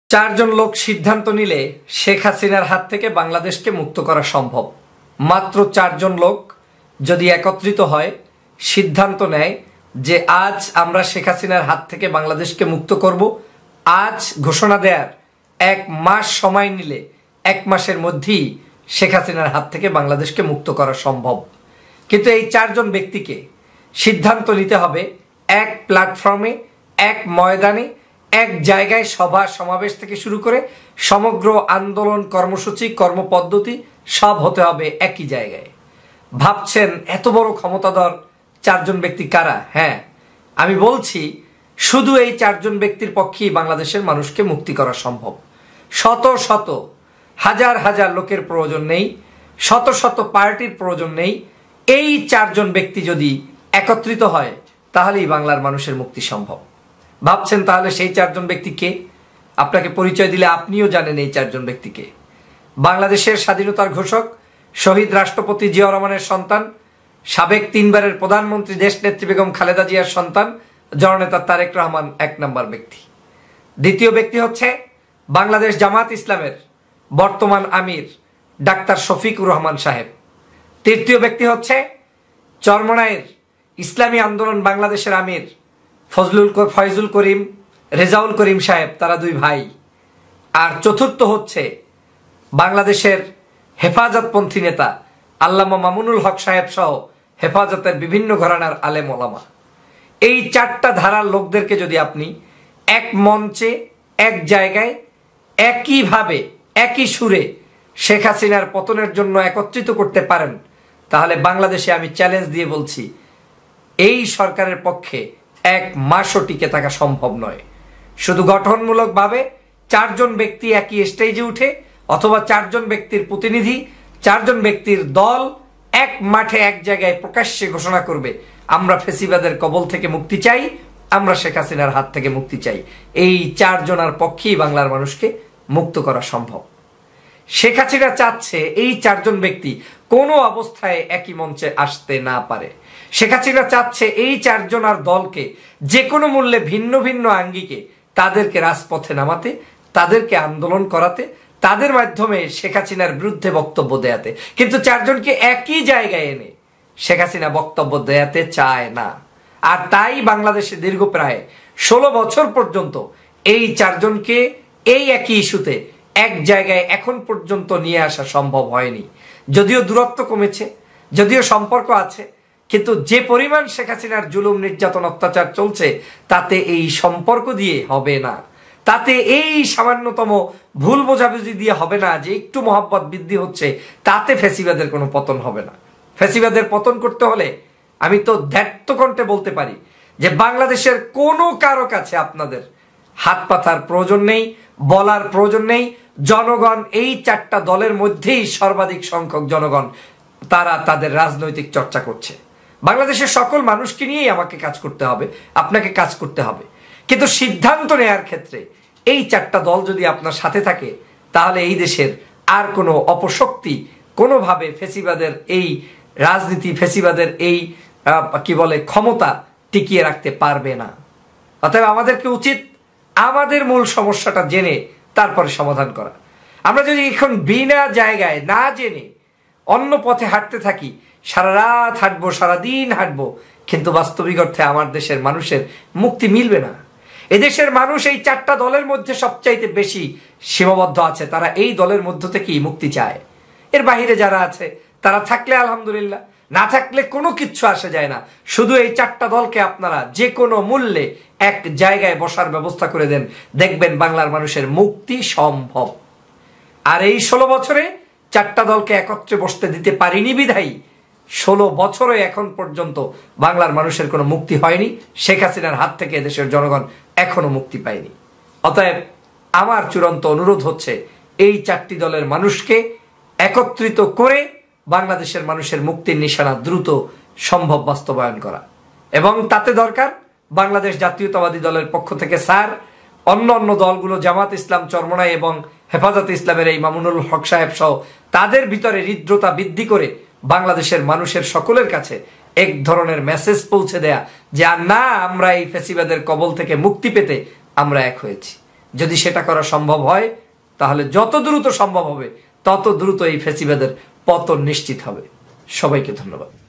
চারজন লোক সিদ্ধান্ত নিলে শেখ হাসিনার হাত থেকে বাংলাদেশকে মুক্ত করা সম্ভব। মাত্র চারজন লোক যদি একত্রিত হয়, সিদ্ধান্ত নেয় যে আজ আমরা শেখ হাসিনার হাত থেকে বাংলাদেশকে মুক্ত করব, আজ ঘোষণা দেওয়ার 1 মাস সময় নিলে 1 মাসের মধ্যেই শেখ হাসিনার হাত থেকে বাংলাদেশকে মুক্ত করা সম্ভব। কিন্তু এই চারজন ব্যক্তিকে সিদ্ধান্ত নিতে হবে এক প্ল্যাটফর্মে, এক ময়দানে, এক জায়গায়, সভা সমাবেশ থেকে শুরু করে সমগ্র আন্দোলন, কর্মসূচি, কর্মপদ্ধতি সব হতে হবে একই জায়গায়। ভাবছেন এত বড় ক্ষমতাধর চারজন ব্যক্তি কারা? হ্যাঁ, আমি বলছি শুধু এই চারজন ব্যক্তির পক্ষেই বাংলাদেশের মানুষকে মুক্তি করা সম্ভব। শত শত হাজার হাজার লোকের প্রয়োজন নেই, শত শত পার্টির প্রয়োজন নেই। এই চারজন ব্যক্তি যদি একত্রিত হয় তাহলেই বাংলার মানুষের মুক্তি সম্ভব। ভাবছেন তাহলে সেই চারজন ব্যক্তি কে? আপনাকে পরিচয় দিলে আপনিও জানেন এই চারজন ব্যক্তিকে। বাংলাদেশের স্বাধীনতার ঘোষক শহীদ রাষ্ট্রপতি জিয়াউর রহমানের সন্তান, সাবেক 3 বারের প্রধানমন্ত্রী দেশনেত্রী বেগম খালেদা জিয়ার সন্তান জননেতা তারেক রহমান 1 নম্বর ব্যক্তি। দ্বিতীয় ব্যক্তি হচ্ছে বাংলাদেশ জামাত ইসলামের বর্তমান আমির ডাক্তার শফিকুর রহমান সাহেব। তৃতীয় ব্যক্তি হচ্ছে চরমনাইয়ের ইসলামী আন্দোলন বাংলাদেশের আমির ফয়জুল করিম, রেজাউল করিম সাহেব, তারা 2 ভাই। আর চতুর্থ হচ্ছে বাংলাদেশের হেফাজতপন্থী নেতা আল্লামা মামুনুল হক সাহেব সহ হেফাজতের বিভিন্ন ঘরানার আলেম ওলামা। এই 4টা ধারার লোকদেরকে যদি আপনি এক মঞ্চে, এক জায়গায়, একইভাবে, একই সুরে শেখ হাসিনার পতনের জন্য একত্রিত করতে পারেন, তাহলে বাংলাদেশে আমি চ্যালেঞ্জ দিয়ে বলছি এই সরকারের পক্ষে 1 মাসও টিকে থাকা সম্ভব নয়। শুধু গঠনমূলকভাবে 4জন ব্যক্তি একই স্টেজে উঠে, অথবা 4জন ব্যক্তির প্রতিনিধি, 4জন ব্যক্তির দল এক মাঠে, এক জায়গায় প্রকাশ্যে ঘোষণা করবে আমরা ফেসিবাদের কবল থেকে মুক্তি চাই, আমরা শেখ হাসিনার হাত থেকে মুক্তি চাই। এই 4 জনের পক্ষেই বাংলার মানুষকে মুক্ত করা সম্ভব। শেখ হাসিনা চাচ্ছে এই 4জন ব্যক্তি কোনো অবস্থায় একই মঞ্চে আসতে না পারে। শেখ হাসিনা চাচ্ছে এই 4 জনের দলকে যে কোনো মূল্যে ভিন্ন ভিন্ন আঙ্গিকে তাদেরকে রাজপথে নামাতে, তাদেরকে আন্দোলন করাতে, তাদের মাধ্যমে শেখ হাসিনার বিরুদ্ধে বক্তব্য দেয়াতে। কিন্তু 4 জনকে একই জায়গায় এনে শেখ হাসিনা বক্তব্য দেয়াতে চায় না। আর তাই বাংলাদেশে দীর্ঘ প্রায় 16 বছর পর্যন্ত এই 4 জনকে এই একই ইস্যুতে এক জায়গায় এখন পর্যন্ত নিয়ে আসা সম্ভব হয়নি। যদিও দূরত্ব কমেছে, যদিও সম্পর্ক আছে, কিন্তু যে পরিমাণ শেখ হাসিনার জুলুম, নির্যাতন, অত্যাচার চলছে তাতে এই সম্পর্ক দিয়ে হবে না, তাতে এই সামান্যতম ভুল বোঝাবুঝি দিয়ে হবে না যে একটু মহব্বত বৃদ্ধি হচ্ছে, তাতে ফ্যাসিবাদের কোনো পতন হবে না। ফ্যাসিবাদের পতন করতে হলে আমি তো দ্ব্যর্থকণ্ঠে বলতে পারি যে বাংলাদেশের কোনো কারো কাছে আপনাদের হাত পাতার প্রয়োজন নেই, বলার প্রয়োজন নেই। জনগণ এই 4টা দলের মধ্যেই সর্বাধিক সংখ্যক জনগণ তারা তাদের রাজনৈতিক চর্চা করছে। বাংলাদেশের সকল মানুষকে নিয়েই আমাকে কাজ করতে হবে, আপনাকে কাজ করতে হবে। কিন্তু সিদ্ধান্ত নেয়ার ক্ষেত্রে এই 4টা দল যদি আপনার সাথে থাকে, তাহলে এই দেশের আর কোনো অপশক্তি কোনোভাবে ফেসিবাদের এই রাজনীতি, ফেসিবাদের এই ক্ষমতা টিকিয়ে রাখতে পারবে না। অতএব আমাদেরকে উচিত আমাদের মূল সমস্যাটা জেনে তারপরে সমাধান করা। আমরা যদি এখন বিনা জায়গায় না জেনে অন্য পথে হাঁটতে থাকি, সারা রাত হাঁটবো, সারাদিন হাঁটবো, কিন্তু বাস্তবিক অর্থে আমার দেশের মানুষের মুক্তি মিলবে না। এদেশের মানুষ এই 4টা দলের মধ্যে সবচাইতে বেশি সীমাবদ্ধ আছে। তারা এই দলের মধ্য থেকেই মুক্তি চায়। এর বাহিরে যারা আছে তারা থাকলে আলহামদুলিল্লাহ, না থাকলে কোনো কিচ্ছু আসে যায় না। শুধু এই 4টা দলকে আপনারা যে কোনো মূল্যে এক জায়গায় বসার ব্যবস্থা করে দেন, দেখবেন বাংলার মানুষের মুক্তি সম্ভব। আর এই 16 বছরে 4টা দলকে একত্রে বসতে দিতে পারিনি বিধায়ী 16 বছরে এখন পর্যন্ত বাংলার মানুষের কোনো মুক্তি হয়নি। শেখ হাসিনার হাত থেকে দেশের জনগণ এখনো মুক্তি পায়নি। অতএব আমার চূড়ান্ত অনুরোধ হচ্ছে এই 4টি দলের মানুষকে একত্রিত করে বাংলাদেশের মানুষের মুক্তির নিশানা দ্রুত সম্ভব বাস্তবায়ন করা। এবং তাতে দরকার বাংলাদেশ জাতীয়তাবাদী দলের পক্ষ থেকে স্যার, অন্য দলগুলো জামাত ইসলাম, চরমনাই এবং হেফাজত ইসলামের এই মামুনুল হক সাহেব সহ তাদের ভিতরে হৃদ্রতা বৃদ্ধি করে বাংলাদেশের মানুষের সকলের কাছে এক ধরনের মেসেজ পৌঁছে দেয়া যে না, আমরা এই ফ্যাসিবাদের কবল থেকে মুক্তি পেতে আমরা এক হয়েছি। যদি সেটা করা সম্ভব হয় তাহলে যত দ্রুত সম্ভব হবে তত দ্রুত এই ফ্যাসিবাদের পতন নিশ্চিত হবে। সবাইকে ধন্যবাদ।